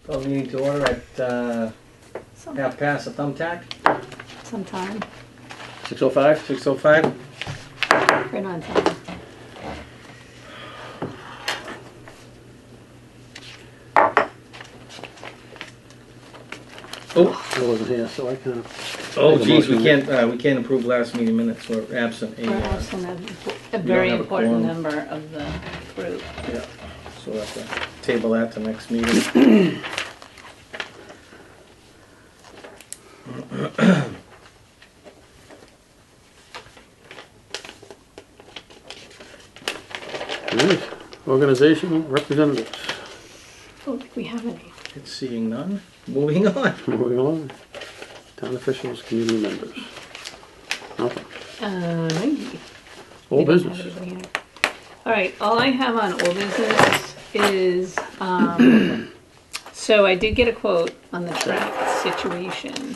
Call the meeting to order at half past a thumbtack. Sometime. 6:05? 6:05? Right on time. Oh, I wasn't here, so I kind of. oh, geez, we can't approve last meeting minutes. We're absent. We're absent a very have a important quorum. member of the group. Yeah, so we'll have to table that to next meeting. Alright, organizational representatives. I don't think we have any. It's seeing none. Moving on. Moving along. Town officials, community members. Nothing. Maybe. Old We don't have business. anybody here. All right, all I have on old business is, so I did get a quote on the track situation.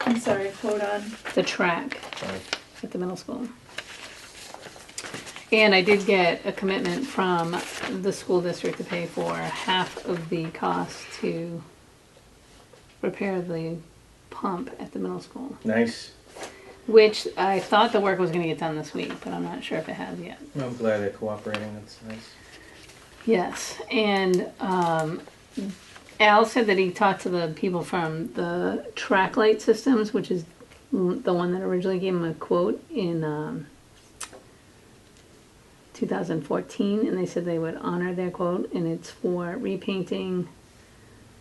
I'm sorry, quote on. The track at the middle school. And I did get a commitment from the school district to pay for half of the cost to repair the pump at the middle school. Nice. Which I thought the work was going to get done this week, but I'm not sure if it has yet. I'm glad they're cooperating. That's nice. Yes, and Al said that he talked to the people from the track light systems, which is the one that originally gave him a quote in 2014, and they said they would honor their quote, and it's for repainting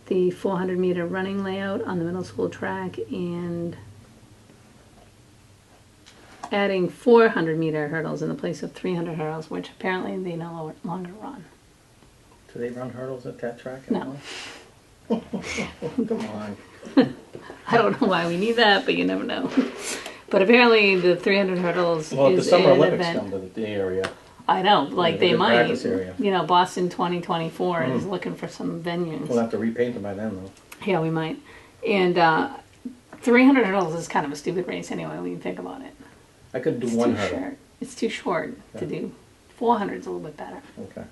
the 400-meter running layout on the middle school track and adding 400-meter hurdles in the place of 300 hurdles, which apparently they no longer run. Do they run hurdles at that track? No. Come on. I don't know why we need that, but you never know. But apparently the 300 hurdles Well, the is Summer an Olympics event. come to the area. I know, like Yeah, they good might. practice area. You know, Boston 2024 is looking for some venues. We'll have to repaint them by then, though. Yeah, we might. And 300 hurdles is kind of a stupid race anyway when you think about it. I could do It's one too hurdle. short. It's too short to Yeah. do. 400 is a little bit better. Okay.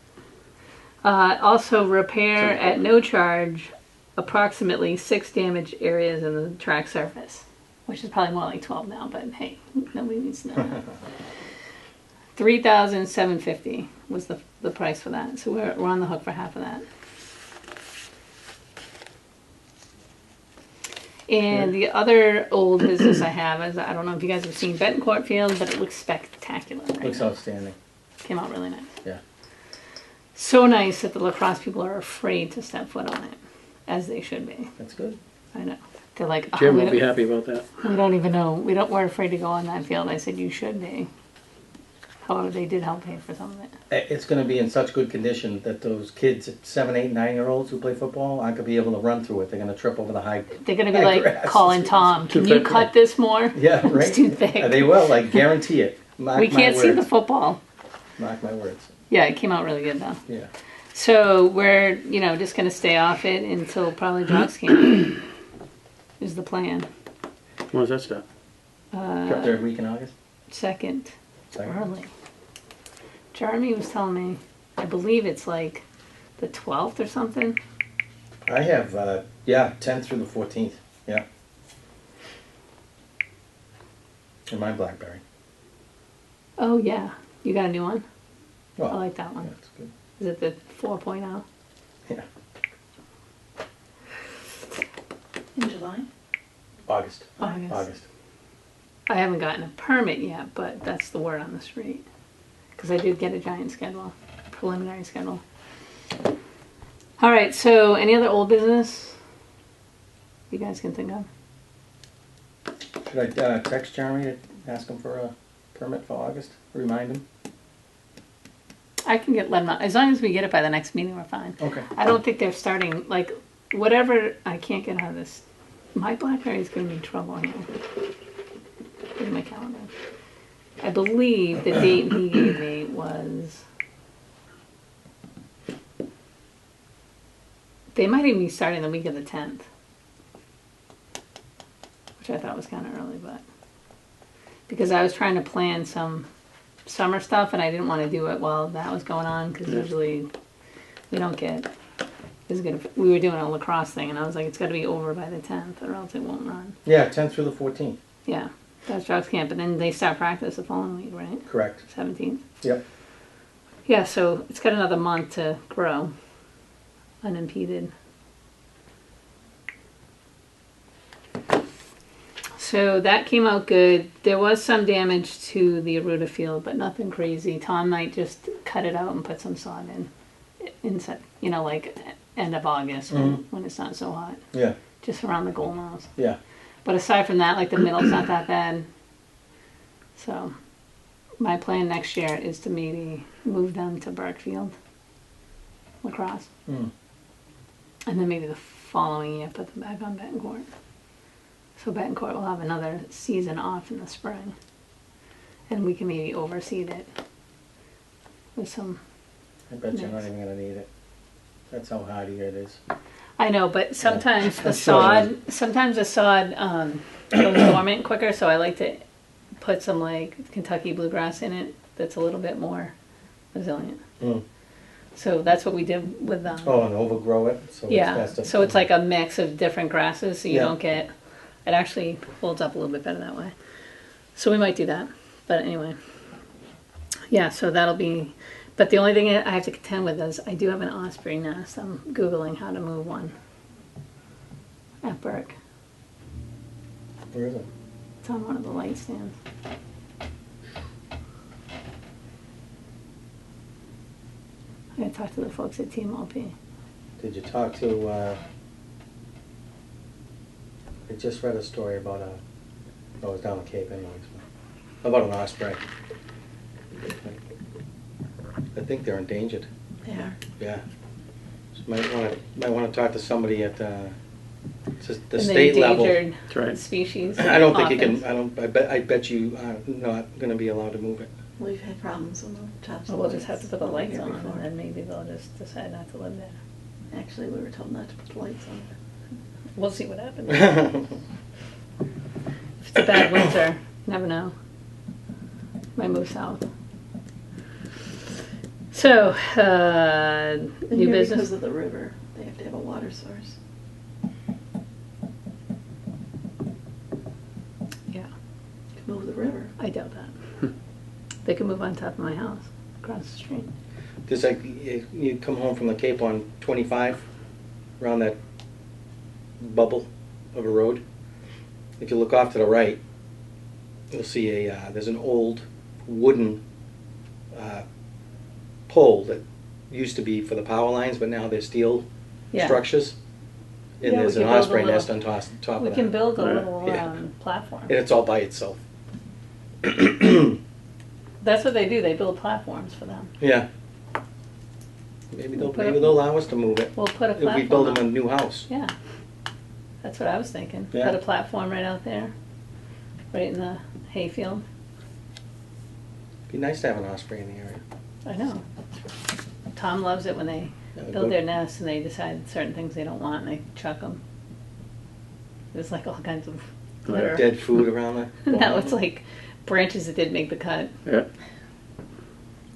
Also, repair at no charge approximately 6 damaged areas in the track surface, which is probably more like 12 now, but hey, nobody needs to know that. $3,750 was the price for that, so we're on the hook for half of that. And the other old business I have is, I don't know if you guys have seen Betancourt Field, but it looks spectacular right Looks now. outstanding. Came out really nice. Yeah. So nice that the lacrosse people are afraid to step foot on it, as they should be. That's good. I know. They're like, oh, Jim we will be don't- happy about that. we don't even know. We're afraid to go on that field. I said, you should be. However, they did help pay for some of it. It's going to be in such good condition that those kids, 7, 8, 9-year-olds who play football, aren't going to be able to run through it. They're going to trip over the high. They're going to be high like grass. calling Tom, Too can you thick. cut this more? Yeah, right. It's too thick. They will. I guarantee it. Mark We my can't see the words. football. Mark my words. Yeah, it came out really good though. Yeah. So we're, just going to stay off it until probably Jock's camp is the plan. When does that start? Third week in August. Second. Second. Early. Jeremy was telling me, I believe it's like the 12th or something. I have, 10th through the 14th. Yeah. In my BlackBerry. Oh yeah, you got a new one? Well, I like that one. Yeah, it's good. Is it the 4.0? Yeah. In July? August. August. August. I haven't gotten a permit yet, but that's the word on the street. Because I did get a giant schedule, preliminary schedule. All right, so any other old business you guys can think of? Should I text Jeremy to ask him for a permit for August? Remind him? I can let them know. As long as we get it by the next meeting, we're fine. Okay. I don't think they're starting, like, whatever, I can't get out of this. My BlackBerry's going to be in trouble here. Here's my calendar. I believe the date he gave me was... They might even be starting the week of the 10th. Which I thought was kind of early, but... Because I was trying to plan some summer stuff and I didn't want to do it while that was going on, because usually we don't get is gonna. We were doing a lacrosse thing, and I was like, it's got to be over by the 10th, or else it won't run. Yeah, 10th through the 14th. Yeah, that's Jock's camp, and then they start practice the following week, right? Correct. 17th. Yep. Yeah, so it's got another month to grow, unimpeded. So that came out good. There was some damage to the Aruda field, but nothing crazy. Tom might just cut it out and put some sod in like end of August when it's not so hot, Yeah. just around the goal nose. Yeah. But aside from that, like the middle's not that bad. So my plan next year is to maybe move them to Burkefield lacrosse. Mm. And then maybe the following year put them back on Betancourt. So Betancourt will have another season off in the spring. And we can maybe overseed it with some. I bet you're not Nice. even gonna need it. That's how hardy it is. I know, but sometimes the That's so sod goes dormant quicker, so I like to put some like Kentucky bluegrass in it that's a little bit more resilient. Mm. So that's what we did with them. Oh, and overgrow it, so Yeah, it's best. so it's like a mix of different grasses, so you Yeah. don't get, it actually holds up a little bit better that way. So we might do that, but anyway. Yeah, so that'll be, but the only thing I have to contend with is I do have an osprey nest. I'm Googling how to move one at Burke. Where is it? It's on one of the light stands. I gotta talk to the folks at TMLP. Did you talk to, I just read a story about it was down the Cape anyways, about an osprey. I think they're endangered, They are. yeah. So might wanna talk to somebody at, just the An state level. endangered That's right. species. I don't think you office. can, I bet you are not gonna be allowed to move it. We've had problems on the tops. Well, we'll just have to put the over lights here on, before. and then maybe they'll just decide not to live there. Actually, we were told not to put the lights on. We'll see what happens. If it's a bad winter, you never know. Might move south. So, And new here, business. because of the river, they have to have a water source. Yeah, To move the river. I doubt that. They can move on top of my house, across the street. Just like you come home from the Cape on 25, around that bubble of a road. If you look off to the right, you'll see there's an old wooden pole that used to be for the power lines, but now they're steel Yeah. structures. And Yeah, there's we an can build a osprey little- nest on top We of can that. build a Right. little Yeah. platform. And it's all by itself. That's what they do, they build platforms for them. Yeah. Maybe We'll put maybe a- they'll allow us to move it. We'll put a If we platform build them a up. new house. Yeah, that's what I was thinking. Yeah. Put a platform right out there, right in the hayfield. Be nice to have an osprey in the area. I know. Tom loves it when they Yeah, build go- their nests and they decide certain things they don't want and they chuck them. There's like all kinds of litter. Dead food around the. No, it's like branches that didn't make the cut. Yeah.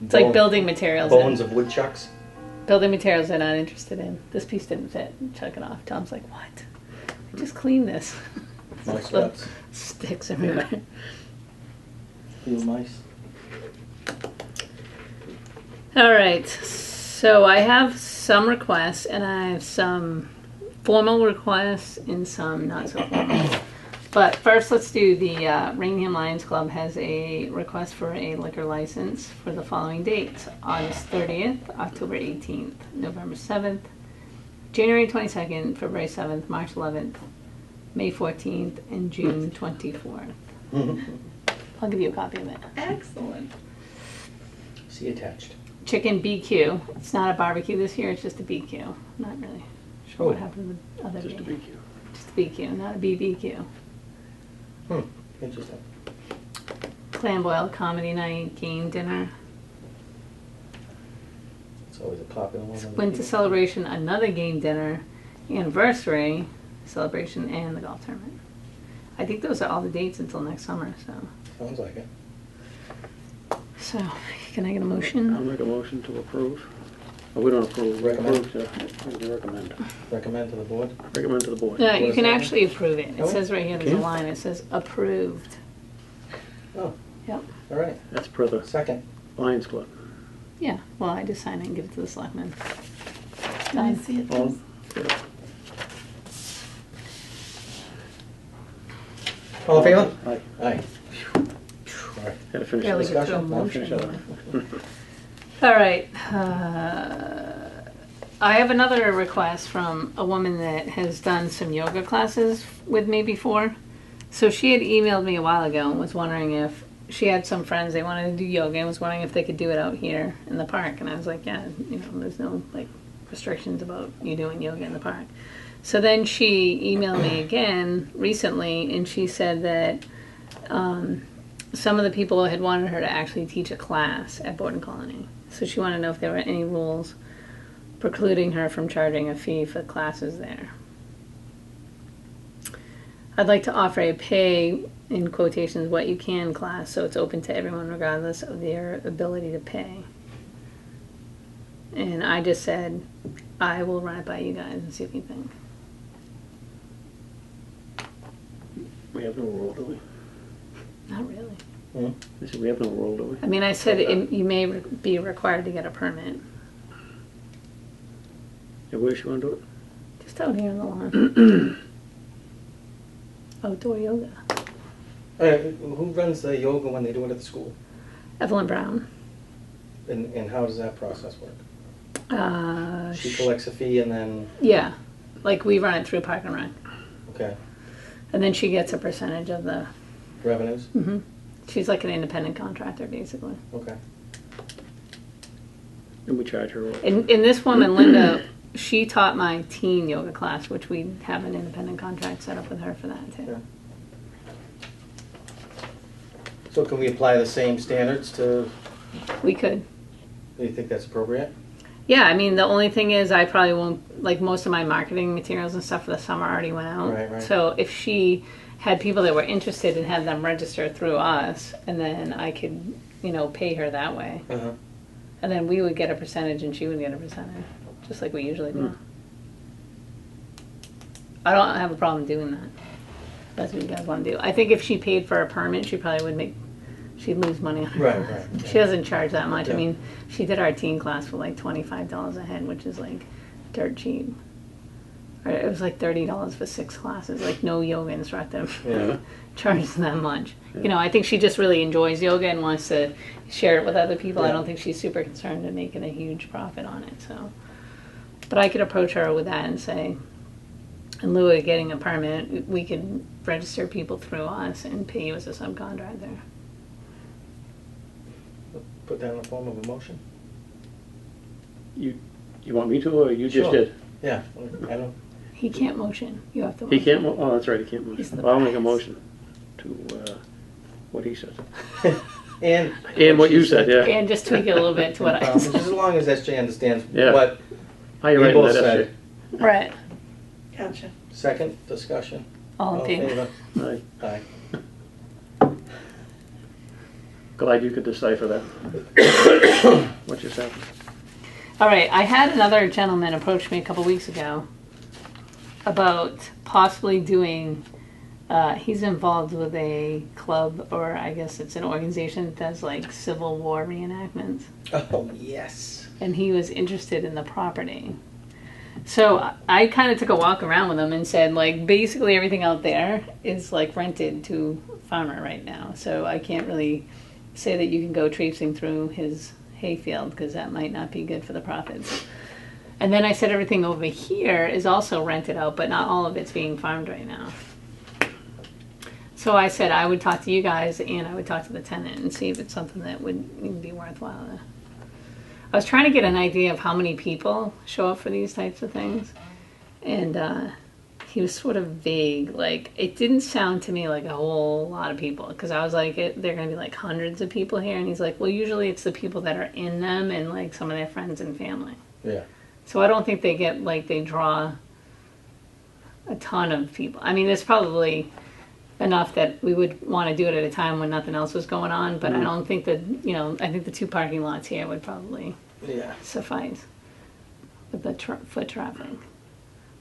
It's like building materials. Bones of woodchucks. Building materials they're not interested in. This piece didn't fit. Chuck it off. Tom's like, what? I just cleaned this. Mice Little guts. sticks everywhere. Field mice. All right. So I have some requests and I have some formal requests and some not so formal. But first, let's do the Raynham Lions Club has a request for a liquor license for the following dates: August 30th, October 18th, November 7th, January 22nd, February 7th, March 11th, May 14th, and June 24th. I'll give you a copy of it. Excellent. See attached. Chicken BQ. It's not a barbecue this year, it's just a BQ. I'm not really sure what Oh. happened with the other Just a BQ. BQ. Just a BQ, not a BBQ. Interesting. Clam boil, comedy night, game dinner, It's always a popular one. winter celebration, another game dinner, anniversary celebration, and the golf tournament. I think those are all the dates until next summer, so. Sounds like it. So, can I get a I'll motion? make a motion to approve. Oh, we don't approve. Recommend. What do you recommend? Recommend to the board? Recommend to the board. No, What you is can that? actually approve it. It Oh, says right here, there's a can you? line, it says approved. Oh, Yep. all right. That's per the Second. Lions Club. Yeah, well, I just sign it and give it to the selectmen. Can I see it? All, please? All in favor? Aye. Aye. Had to finish Barely this. get through a Discussion? I'll finish motion. that up. All right. I have another request from a woman that has done some yoga classes with me before. So she had emailed me a while ago and was wondering if she had some friends, they wanted to do yoga and was wondering if they could do it out here in the park. And I was like, yeah, you know, there's no like restrictions about you doing yoga in the park. So then she emailed me again recently and she said that some of the people had wanted her to actually teach a class at Borden Colony. So she wanted to know if there were any rules precluding her from charging a fee for classes there. I'd like to offer a pay, in quotations, what you can class, so it's open to everyone regardless of their ability to pay. And I just said, I will run it by you guys and see what you think. We have no rule, do we? Not really. I said, we have no rule, do we? I mean, I said you may be required to get a permit. Yeah, where she want to do it? Just out here in the lawn. Outdoor yoga. Who runs the yoga when they do it at the school? Evelyn Brown. And how does that process work? She Sh- collects a fee and then, yeah, like we run it through Park and Rec. okay, And then she gets a percentage of the, revenues? she's like an independent contractor basically. Okay. And we charge her. And this woman, Linda, she taught my teen yoga class, which we have an independent contract set up with her for that too. Yeah. So can we apply the same standards to, We could. do you think that's appropriate? Yeah, I mean, the only thing is I probably won't, like most of my marketing materials and stuff for the summer already went out. Right. So if she had people that were interested and had them register through us, and then I could, you know, pay her that way. Uh-huh. And then we would get a percentage and she would get a percentage, just like we usually do. I don't have a problem doing that. That's what you guys want to do. I think if she paid for a permit, she probably would she'd lose money on her Right, class. right. She doesn't charge that much. I Yeah. mean, she did our teen class for like $25 a head, which is like dirt cheap. Or it was like $30 for 6 classes. Like no yoga instructor Yeah. charges that much. You know, I think she just really enjoys yoga and wants to share it with other people. I Yeah. don't think she's super concerned in making a huge profit on it. So, but I could approach her with that and say, in lieu of getting a permit, we could register people through us and pay you as a subcontractor. Put that in the form of a motion? You want me to, or you just Sure. did? Yeah, I don't, He can't motion. You have to. He motion. can't, oh, that's right, he can't He's motion. the Well, I'll make a boss. motion to, what he said. and. And what she you said, yeah. And just tweak it a little bit to what I Just as said. long as SJ understands Yeah. what How you we writing both that said. essay? Right. Gotcha. Second, discussion. All in favor. Aye. Aye. Glad you could decipher that. What just happened? All right. I had another gentleman approach me a couple weeks ago about possibly doing. He's involved with a club, or I guess it's an organization that does like Civil War reenactments, Oh, yes. and he was interested in the property. So I kind of took a walk around with him and said, like, basically everything out there is like rented to farmer right now. So I can't really say that you can go traipsing through his hayfield because that might not be good for the profits. And then I said everything over here is also rented out, but not all of it's being farmed right now. So I said I would talk to you guys and I would talk to the tenant and see if it's something that would be worthwhile. I was trying to get an idea of how many people show up for these types of things. And he was sort of vague. Like, it didn't sound to me like a whole lot of people. Because I was like, they're going to be like hundreds of people here. And he's like, well, usually it's the people that are in them and like some of their friends and family. Yeah. So I don't think they get, like, they draw a ton of people. I mean, there's probably enough that we would want to do it at a time when nothing else was going on. But I don't think that, you know, I think the 2 parking lots here would probably Yeah. suffice. with the foot traffic.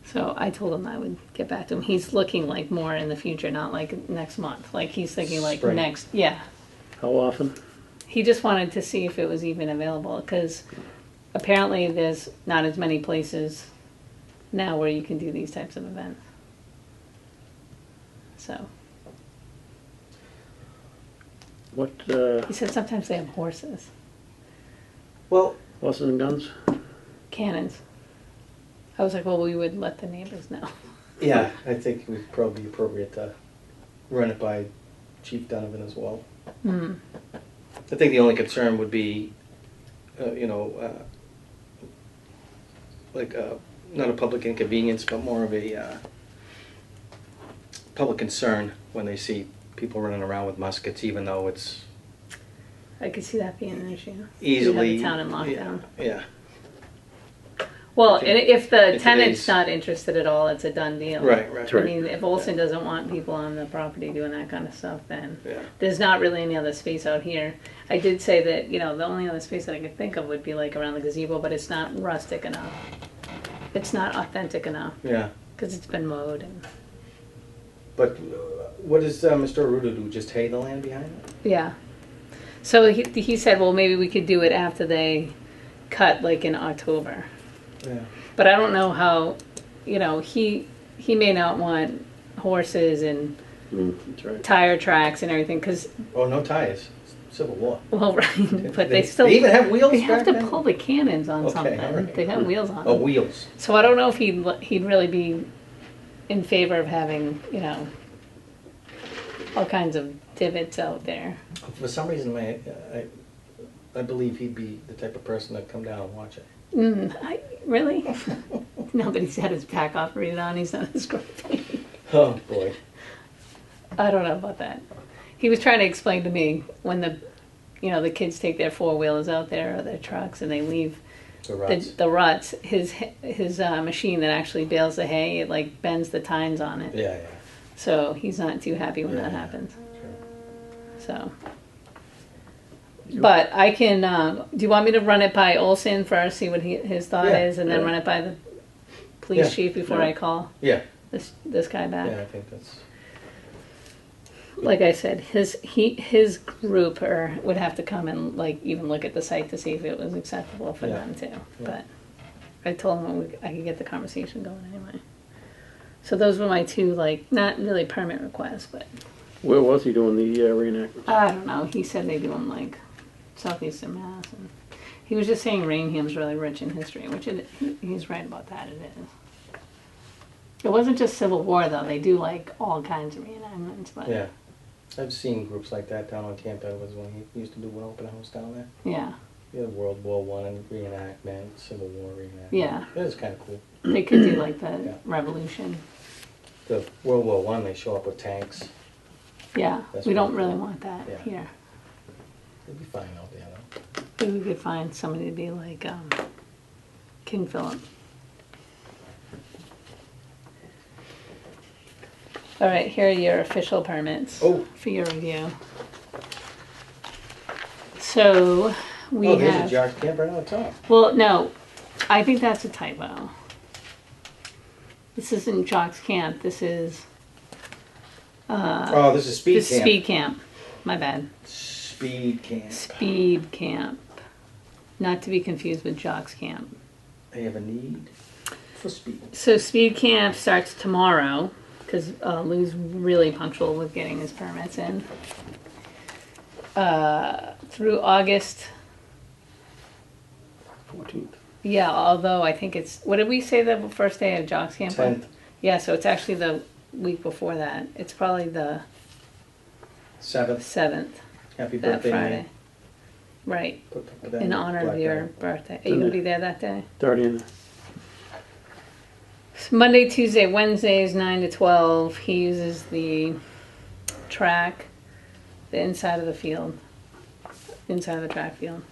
So I told him I would get back to him. He's looking like more in the future, not like next month. Like he's thinking like Spring. next, yeah. How often? He just wanted to see if it was even available because apparently there's not as many places now where you can do these types of events. So What, he said sometimes they have horses, Well, horses and guns? cannons. I was like, well, we would let the neighbors know. yeah, I think it would probably be appropriate to run it by Chief Donovan as well. Mm. I think the only concern would be, not a public inconvenience, but more of a public concern when they see people running around with muskets, even though it's I could see that being an issue. easily. You have the town in lockdown. Yeah. Well, In and if the in tenant's today's- not interested at all, it's a done deal. Right. That's I right. mean, if Olson doesn't want people on the property doing that kind of stuff, then Yeah. there's not really any other space out here. I did say that, the only other space that I could think of would be like around the gazebo, but it's not rustic enough. It's not authentic enough Yeah. because it's been mowed. And But what does Mr. Aruda do? Just hay the land behind it? yeah. So he said, well, maybe we could do it after they cut, like in October. Yeah. But I don't know how, he may not want horses and That's right. tire tracks and everything because, Oh, no tires. Civil War. well, right, but they still They even have wheels they have back to then? pull the cannons on Okay, something. all right. They have wheels on Oh, them. wheels. So I don't know if he'd really be in favor of having, all kinds of divots out there. For some reason, I believe he'd be the type of person that'd come down and watch it. Really? Nobody's had his back operated on. He's not as grumpy. Oh, boy. I don't know about that. He was trying to explain to me when the kids take their four-wheelers out there or their trucks and they leave The ruts. the ruts. His machine that actually bales the hay, it like bends the tines on it. Yeah. So he's not too happy when that Yeah. happens. Sure. So, but I can. Do you want me to run it by Olson first, see what his thought Yeah, is, and then yeah. run it by the police Yeah, chief before yeah. I call this guy back? Yeah, I think that's. Like I said, his group would have to come and like even look at the site to see if it was acceptable for Yeah. them too. Yeah. But I told him I could get the conversation going anyway. So those were my two like not really permit requests, but Where was he doing the reenactment? I don't know. He said they do them like southeastern Mass, and he was just saying Raynham's really rich in history, which he's right about that. It is. It wasn't just Civil War though. They do like all kinds of reenactments, but Yeah. I've seen groups like that down on Camp Edwards when he used to do an open house down there. yeah, You had World War I and reenactment, Civil War reenactment. Yeah. It was kind of cool. they could do like the Yeah. Revolution. The World War I, they show up with tanks. Yeah, That's we don't really really cool. want that Yeah. here. It'd be fine out there, though. Maybe we could find somebody to be like King Philip. All right, here are your official permits Oh. for your review. So we Oh, there's have. a Jock's Camp right on the top. Well, no, I think that's a typo. This isn't Jock's Camp. This is Oh, this is Speed this is Camp. Speed Camp. My bad. Speed Camp. Speed Camp. Not to be confused with Jock's Camp. They have a need for speed. So Speed Camp starts tomorrow because Lou's really punctual with getting his permits in. Through August. 14th. Yeah, although I think it's, what did we say the first day of Jock's Camp? was? 10th, Yeah, so it's actually the week before that. It's probably the 7th. 7th, Happy that birthday, Friday. man. Right, Put that in honor of black your bag. birthday. Are you going to be there that day? 30th. Monday, Tuesday, Wednesdays, 9 to 12. He uses the track, the inside of the field, inside of the track field,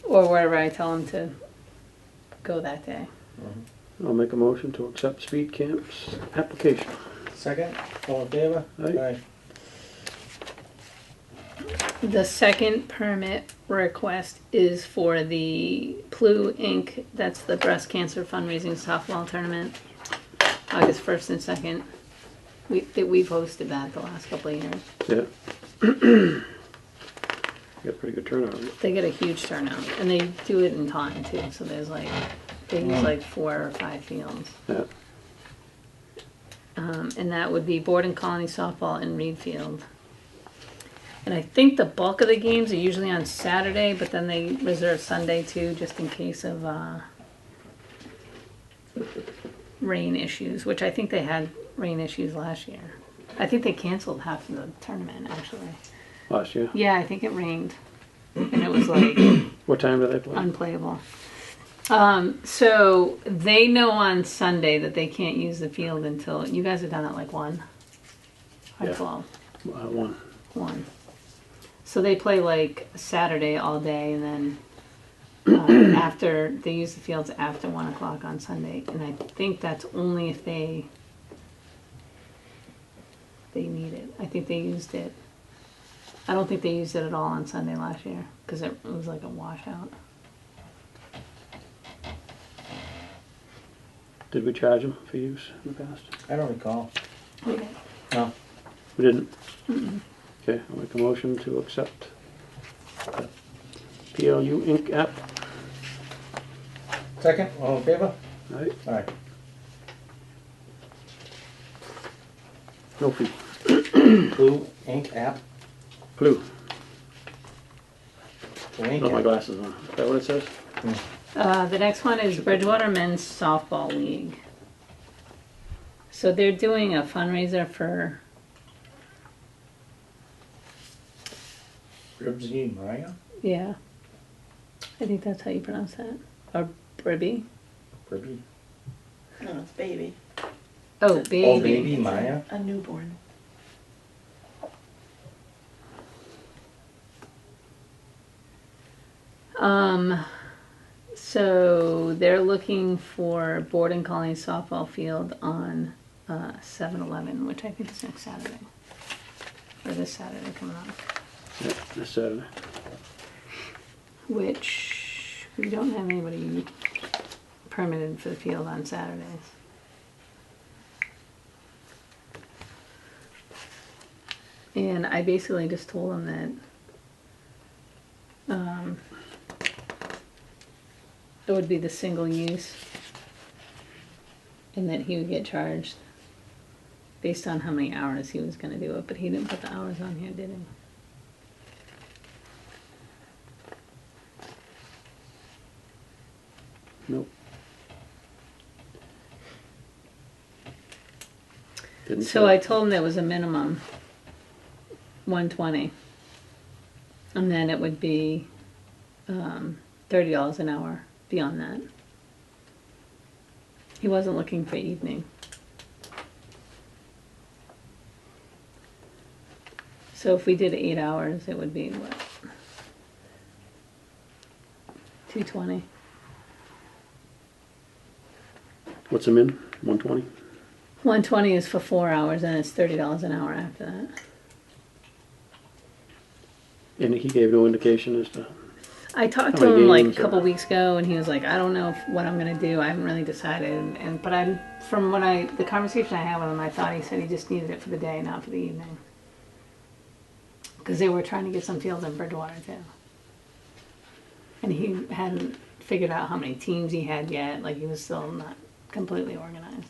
or wherever I tell him to go that day. I'll make a motion to accept Speed Camp's application. Second, all in favor? Aye. Aye. The second permit request is for the Plu Inc. That's the breast cancer fundraising softball tournament, August 1st and 2nd. We've hosted that the last couple of years. Yeah. Got a pretty good turnout. They get a huge turnout, and they do it in time too. So there's like they use like 4 or 5 fields, Yeah. and that would be Board and Colony softball in Reed Field. And I think the bulk of the games are usually on Saturday, but then they reserve Sunday too, just in case of rain issues, which I think they had rain issues last year. I think they canceled half of the tournament, actually. Last year. Yeah, I think it rained. And it was like What time do they play? unplayable. So they know on Sunday that they can't use the field until, you guys are done at like 1 or Yeah. 12. 1. 1. So they play like Saturday all day, and then after they use the fields after 1 o'clock on Sunday, and I think that's only if they need it. I think they used it. I don't think they used it at all on Sunday last year because it was like a washout. Did we charge them for use in the past? I don't recall. Okay. No. We didn't? Okay, I'll make a motion to accept the PLU Inc. app. Second, all in favor? All right, All right. no fee. Blue Ink app. Blue. Blue Ink Got my app. glasses on. Is that what it says? The next one is Bridgewater Men's Softball League. So they're doing a fundraiser for Ribsy Maya. yeah. I think that's how you pronounce that. Or Bribby. Ribsy. No, it's baby. Oh, baby. Oh, baby Maya. A newborn. So they're looking for Board and Colony softball field on 7-Eleven, which I think is next Saturday. Or this Saturday coming up. Yeah, this Saturday. Which we don't have anybody permitted for the field on Saturdays. And I basically just told him that it would be the single use and that he would get charged based on how many hours he was going to do it, but he didn't put the hours on here, did he? Nope. Didn't So say. I told him there was a minimum, 120, and then it would be $30 an hour beyond that. He wasn't looking for evening. So if we did 8 hours, it would be what? 220. What's the min? 120? 120 is for 4 hours, and it's $30 an hour after that. And he gave no indication as to. I talked How to many him like a games or- couple weeks ago, and he was like, "I don't know what I'm gonna do. I haven't really decided." But I'm from the conversation I had with him, I thought he said he just needed it for the day, not for the evening, because they were trying to get some fields in Bridgewater too, and he hadn't figured out how many teams he had yet. Like he was still not completely organized.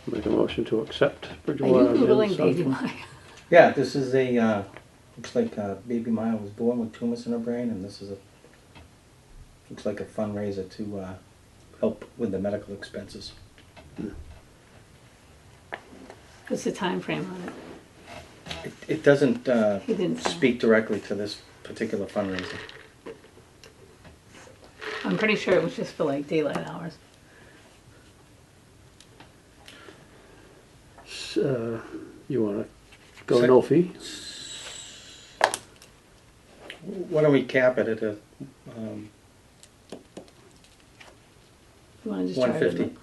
Make a motion to accept Are Bridgewater. you googling Men's Baby softball. Maya? Yeah, this is a, looks like baby Maya was born with tumors in her brain, and this is looks like a fundraiser to help with the medical expenses. What's the time frame on it? It doesn't He didn't say. speak directly to this particular fundraiser. I'm pretty sure it was just for like daylight hours. You want to go Sec- no fee? Why don't we cap it at a You want to just charge 150? him?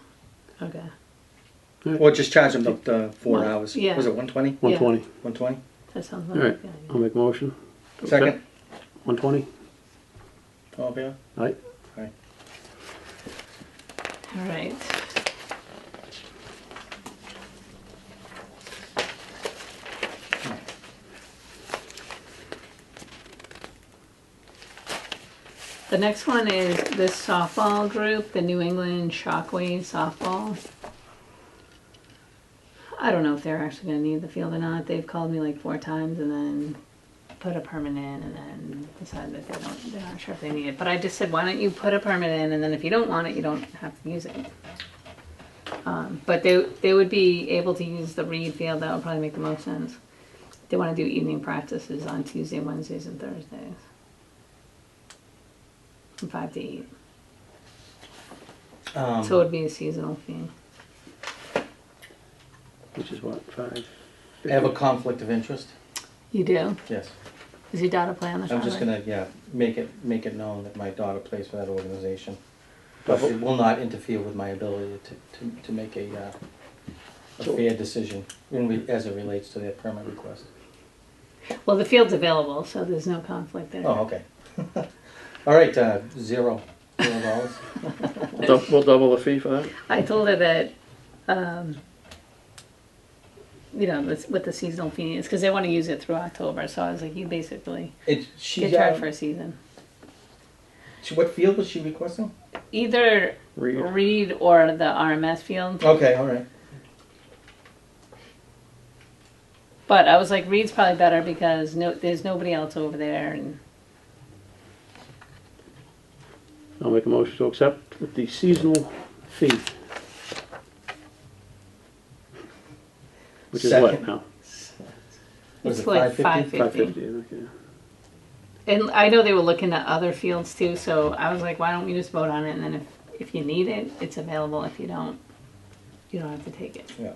Okay. Or just charge them the 4 Well, hours? yeah. Was it 120? 120. 120? That sounds All like right, a good idea. I'll make a motion. to Second. accept 120? All in favor? Aye. Aye. All right. The next one is this softball group, the New England Shockwave softball. I don't know if they're actually going to need the field or not. They've called me like 4 times and then put a permit in and then decided that they're not sure if they need it. But I just said, why don't you put a permit in, and then if you don't want it, you don't have to use it. But they would be able to use the Reed field. That would probably make the most sense. They want to do evening practices on Tuesday, Wednesdays, and Thursdays. From 5 to 8. So it would be a seasonal fee. Which is what, 5? I have a conflict of interest. You do? Yes. Does your daughter play on the I'm just Shockwave? gonna, make it known that my daughter plays for that organization. But it will not interfere with my ability to make a fair decision as it relates to their permit request. Well, the field's available, so there's no conflict there. Oh, okay. All right, $0. We'll double the fee for that? I told her that, with the seasonal fee, it's because they want to use it through October. So I was like, you basically She get charged for a season. what field was she requesting? Either Reed. Reed or the RMS field. Okay, all right. But I was like, Reed's probably better because there's nobody else over there. And I'll make a motion to accept with the seasonal fee. Which is what Second. now? Was it's it like $5.50? $5.50. Okay. And I know they were looking at other fields too, so I was like, why don't we just vote on it? And then if you need it, it's available. If you don't have to take it. Yeah.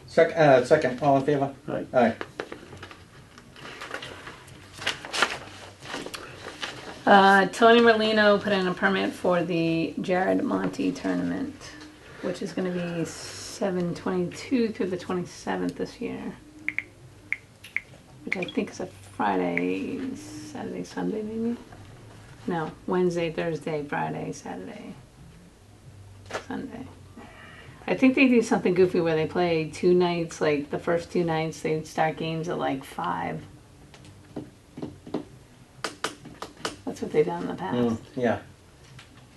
Second, all in favor? Aye. Aye. Tony Merlino put in a permit for the Jared Monte tournament, which is going to be 7/22 through the 27th this year, which I think is a Friday, Saturday, Sunday maybe? No, Wednesday, Thursday, Friday, Saturday, Sunday. I think they do something goofy where they play 2 nights, like the first 2 nights they start games at like 5. That's what they've done in the past. Yeah.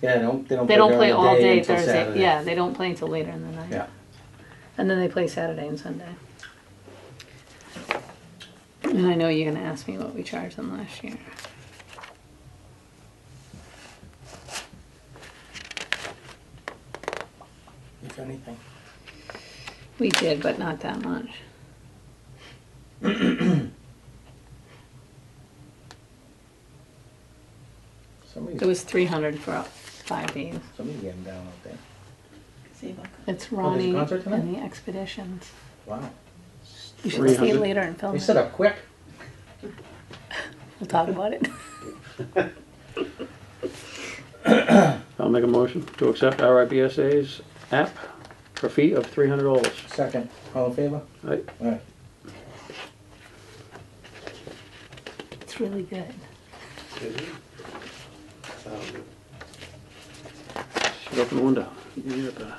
Yeah, they don't They don't during play the all day until Thursday. Saturday. Yeah, they don't play until later in the night. Yeah. And then they play Saturday and Sunday. And I know you're going to ask me what we charged them last year. If anything. We did, but not that much. It was $300 for 5 days. Somebody's getting down out there. Gazebo. It's Oh, there's a Ronnie concert tonight? and the Expeditions. Wow. You should stay 300. later and film They it. set up quick. We'll talk about it. I'll make a motion to accept RIBSA's app for a fee of $300. Second, all in favor? Aye. Aye. It's really good. Should open the window. Yeah, better.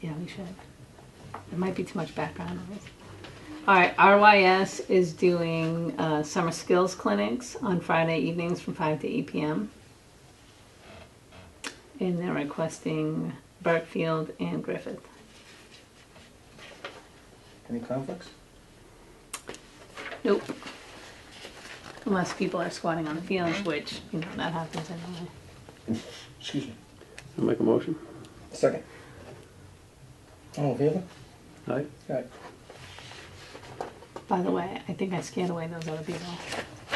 Yeah, we should. There might be too much background noise. All right, RYS is doing summer skills clinics on Friday evenings from 5 to 8 p.m. And they're requesting Burkefield and Griffith. Any conflicts? Nope. Unless people are squatting on the field, which, that happens anyway. Excuse me. I'll make a motion. Second. All in favor? Aye. Aye. By the way, I think I scared away those other people.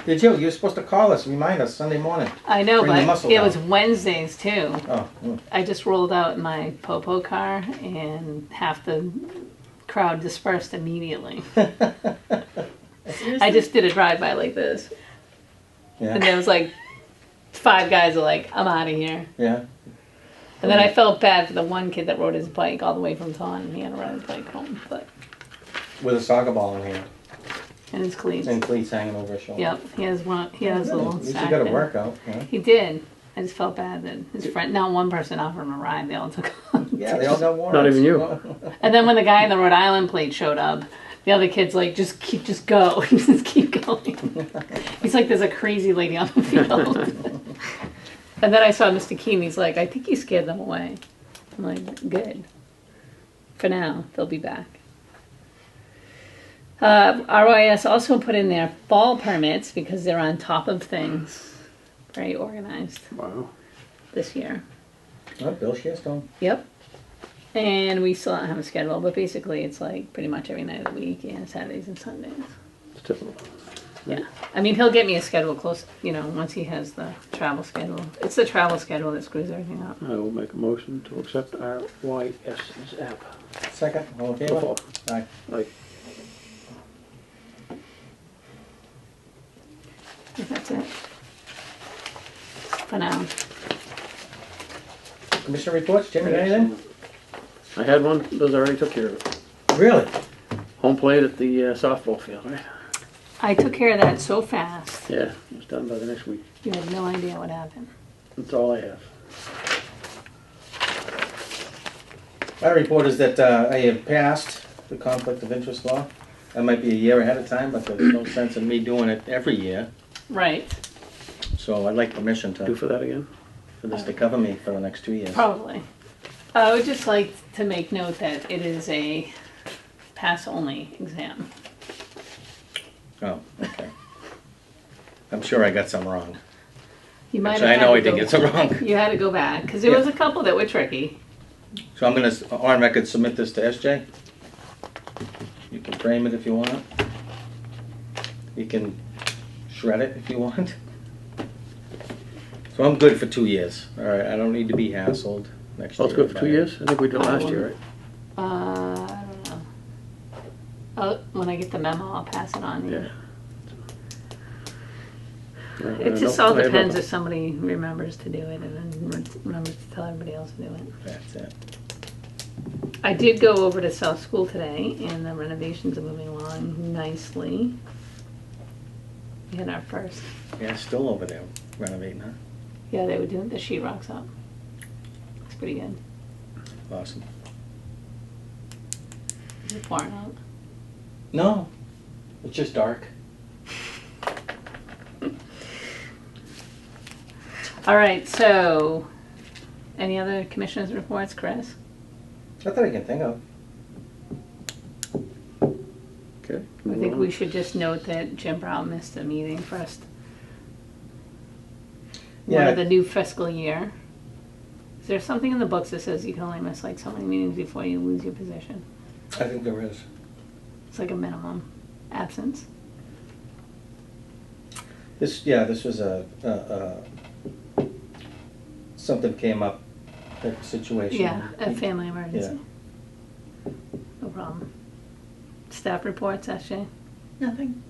Did you? You were supposed to call us, remind us Sunday morning. I know, Bring the but muscle it down. was Wednesdays too. Oh. I just rolled out in my Popo car and half the crowd dispersed immediately. I just did a drive-by like this. And Yeah. there was like 5 guys are like, I'm out of here. Yeah. And then I felt bad for the one kid that rode his bike all the way from Taunton. He had to ride his bike home. But With a soccer ball in hand. And his cleats. And cleats hanging over his shoulder. Yep, he has one. He has a little At least sack you got a there. workout, huh? He did. I just felt bad that his friend. Now one person offered him a ride. They all took on. Yeah, they all got warrants. Not even you. And then when the guy in the Rhode Island plate showed up, the other kid's like, just go, just keep going. He's like, there's a crazy lady on the field. And then I saw Mr. Keene. He's like, I think he scared them away. I'm like, good. For now, they'll be back. RYS also put in their fall permits because they're on top of things. Very organized Wow. this year. Oh, Bill Shearstone. Yep. And we still don't have a schedule, but basically it's like pretty much every night of the week and Saturdays and Sundays. It's typical. Yeah. I mean, he'll get me a schedule close, once he has the travel schedule. It's the travel schedule that screws everything up. I will make a motion to accept RYS's app. Second, all in favor? Oh, Aye. like, I think that's it. For now. Commissioner reports, Jim, you got anything? I had one, those I already took care of it. Really? Home plate at the softball field, right? I took care of that so fast. Yeah, it was done by the next week. You had no idea what happened. That's all I have. My report is that I have passed the conflict of interest law. That might be a year ahead of time, but there's no sense in me doing it every year. Right. So I'd like permission Do to, for that again? for this to cover me for the next 2 years. Probably. I would just like to make note that it is a pass-only exam. Oh, okay. I'm sure I got some wrong. You might Actually, have I know I had to did get some wrong. You had to go back because there Yeah. was a couple that were tricky. So I'm gonna, on record, submit this to SJ. You can frame it if you want. You can shred it if you want. So I'm good for 2 years. All right, I don't need to be hassled next year. Oh, it's good for 2 years? I think we did it last year, right? I don't know. When I get the memo, I'll pass it on. Yeah. It just all depends if somebody remembers to do it and then remembers to tell everybody else to do it. That's it. I did go over to South School today, and the renovations are moving along nicely. We had our first. Yeah, still over there renovating, huh? Yeah, they were doing the sheetrocks up. It's pretty good. Awesome. Is it pouring out? No, it's just dark. All right, so any other commissioners' reports, Chris? Not that I can think of. Okay. I think we should just note that Jim Brown missed a meeting first. One Yeah. of the new fiscal year. Is there something in the books that says you can only miss like so many meetings before you lose your position? I think there is. It's like a minimum absence. This was something came up, that situation. Yeah, a family emergency. No problem. Staff reports, SJ? Nothing.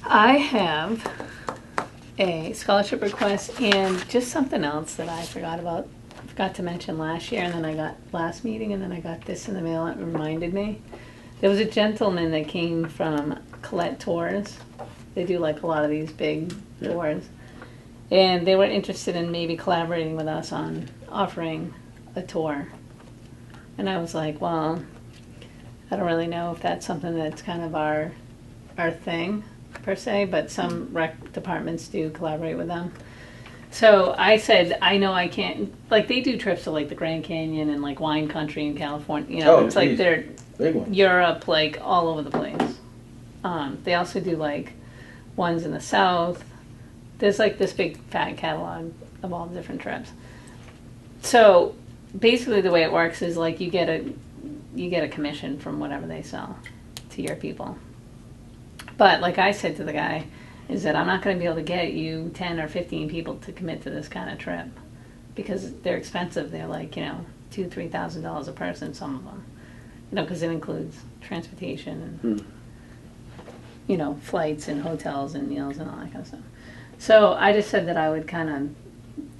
I have a scholarship request and just something else that I forgot about. I forgot to mention last year, and then I got last meeting, and then I got this in the mail. It reminded me. There was a gentleman that came from Colette Tours. They do like a lot of these big tours. And they were interested in maybe collaborating with us on offering a tour. And I was like, well, I don't really know if that's something that's kind of our thing per se, but some rec departments do collaborate with them. So I said, I know I can't, like they do trips to like the Grand Canyon and like wine country in California. You know, Oh, it's like geez. they're Big one. Europe, like all over the place. They also do like ones in the South. There's like this big fat catalog of all the different trips. So basically the way it works is like you get a commission from whatever they sell to your people. But like I said to the guy, is that I'm not going to be able to get you 10 or 15 people to commit to this kind of trip because they're expensive. They're like, $2,000-$3,000 a person, some of them. Because it includes transportation and, flights and hotels and meals and all that kind of stuff. So I just said that I would kind of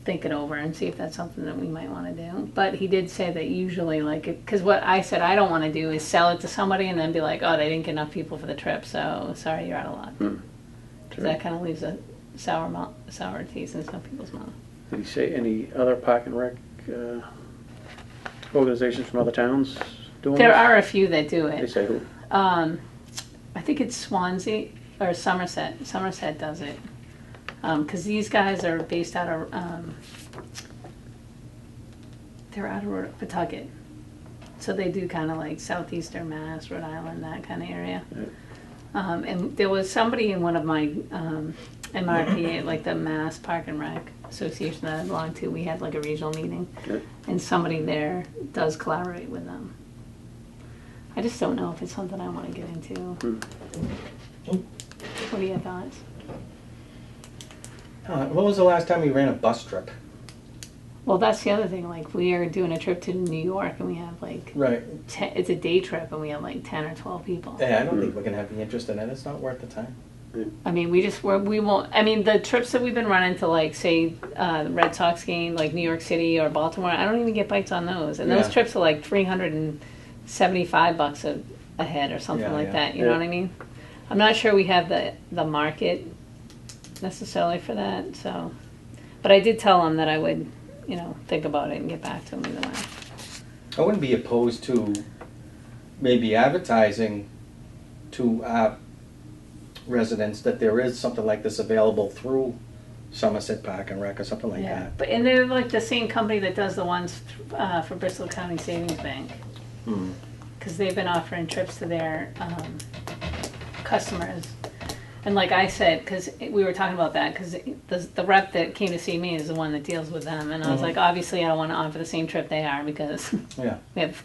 think it over and see if that's something that we might want to do. But he did say that usually, like, because what I said I don't want to do is sell it to somebody and then be like, oh, they didn't get enough people for the trip, so sorry, you're out of luck. Because that kind of leaves a sour taste in some people's mouth. Did he say any other park and rec organizations from other towns doing There this? are a few that do They it. say who? I think it's Swansea or Somerset. Somerset does it. Because these guys are based out of, they're out of Pawtucket. So they do kind of like southeastern Mass, Rhode Island, that kind of area. Yeah. And there was somebody in one of my MRPA, like the Mass Park and Rec Association that I belong to, we had like a regional meeting. Yeah. And somebody there does collaborate with them. I just don't know if it's something I want to get into. What are your thoughts? When was the last time we ran a bus trip? Well, that's the other thing. Like, we are doing a trip to New York, and we have like Right. it's a day trip, and we have like 10 or 12 people. Yeah, I don't think we're gonna have the interest in it. It's not worth the time. I mean, we won't. I mean, the trips that we've been running to, like, say, the Red Sox game, like New York City or Baltimore, I don't even get bites on those. And those Yeah. trips are like $375 a head or something Yeah, like yeah. that. You know what I mean? I'm not sure we have the market necessarily for that. So, but I did tell him that I would, think about it and get back to him either way. I wouldn't be opposed to maybe advertising to our residents that there is something like this available through Somerset Park and Rec or something like that. But and they're like the same company that does the ones for Bristol County Savings Bank, because they've been offering trips to their customers. And like I said, because we were talking about that, because the rep that came to see me is the one that deals with them, and I was like, obviously I don't want to offer the same trip they are because Yeah, we have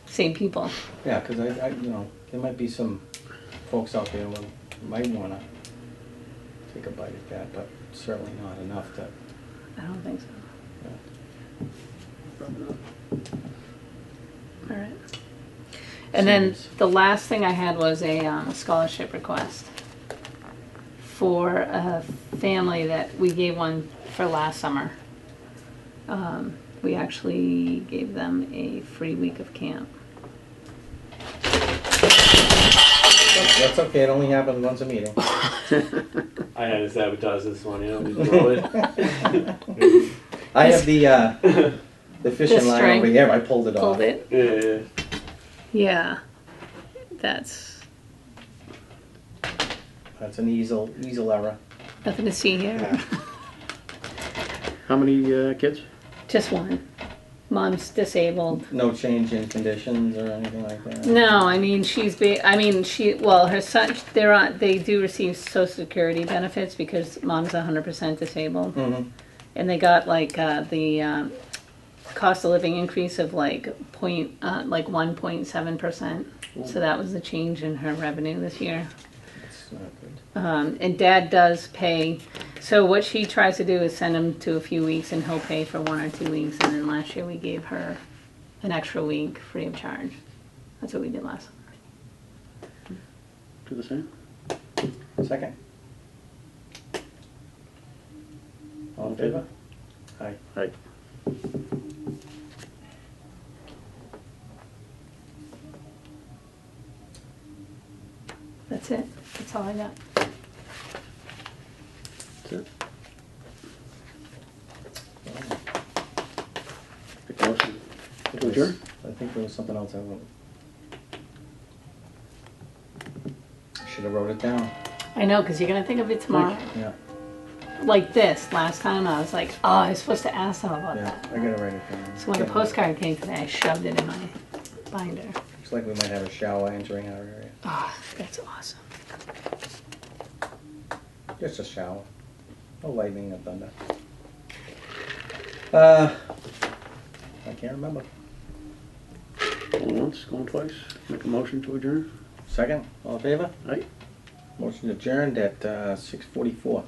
same people. yeah, because I there might be some folks out there who might want to take a bite at that, but certainly not enough to. I don't think so. All right. And then the last thing I had was a scholarship request for a family that we gave one for last summer. We actually gave them a free week of camp. That's okay. It only happens once a meeting. I had to sabotage this one, we blow it. I have the fishing line string. over here. I pulled it off. Pulled it. Yeah. Yeah. That's That's an easel error. nothing to see here. How many kids? Just one. Mom's disabled. No change in conditions or anything like that. No, I mean her son. They do receive Social Security benefits because mom's 100% disabled, and they got like the cost of living increase of like 1.7%. So that was the change in her revenue this year. That's not good. And Dad does pay. So what she tries to do is send him to a few weeks, and he'll pay for 1 or 2 weeks. And then last year we gave her an extra week free of charge. That's what we did last summer. Do the same? Second. All in favor? Aye. Aye. That's it. That's all I got. That's it. Make a motion to adjourn? I think there was something else I wrote. I should have wrote it down. I know, because you're going to think of it tomorrow. Yeah, Like this. Last time I was like, oh, I was supposed to ask them about yeah. that. I gotta write it down. So when the postcard came today, I shoved it in my binder. Looks like we might have a shower entering our area. Oh, that's awesome. Just a shower. No lightning or thunder. I can't remember. Going once, going twice. Make a motion to adjourn? Second, all in favor? Aye. Motion adjourned at 6:44.